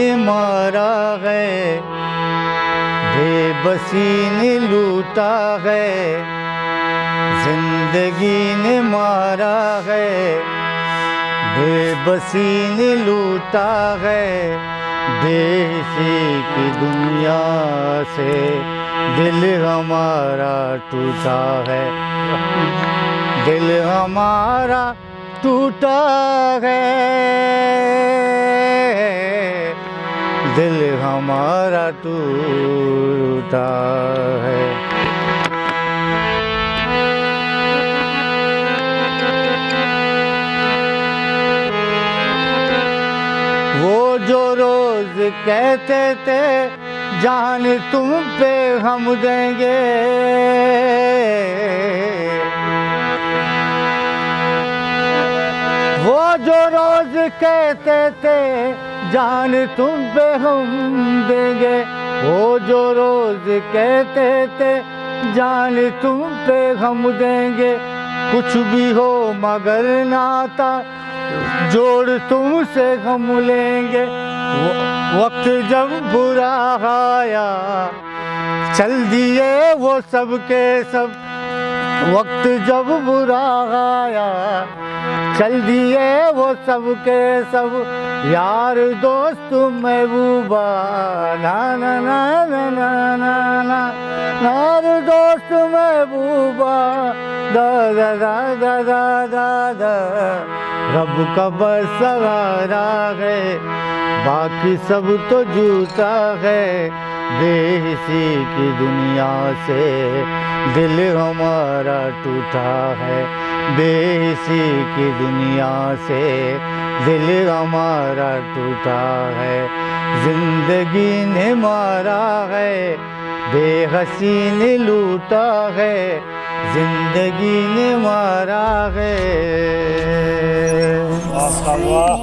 ने मारा है, बेबसी ने लूटा है, जिंदगी ने मारा है, बेबसी ने लूटा है। बेहिसी की दुनिया से दिल हमारा टूटा है, दिल हमारा टूटा है, दिल हमारा टूटा है। वो जो रोज कहते थे जान तुम पे हम देंगे, वो जो रोज कहते थे जान तुम पे हम देंगे, वो जो रोज कहते थे जान तुम पे हम देंगे। कुछ भी हो मगर नाता जोड़ तुमसे हम लेंगे। वक्त जब बुरा आया चल दिए वो सब के सब, वक्त जब बुरा आया चल दिए वो सब के सब। यार दोस्त महबूबा ना ना ना ना ना ना ना, यार दोस्त महबूबा दा दा दा दा दा दा दा। रब का बस सहारा है, बाकी सब तो झूठा है। बेहिसी की दुनिया से दिल हमारा टूटा है, बेहिसी की दुनिया से दिल हमारा टूटा है। जिंदगी ने मारा है, बेहसी ने लूटा है, जिंदगी ने मारा है। वाह वाह।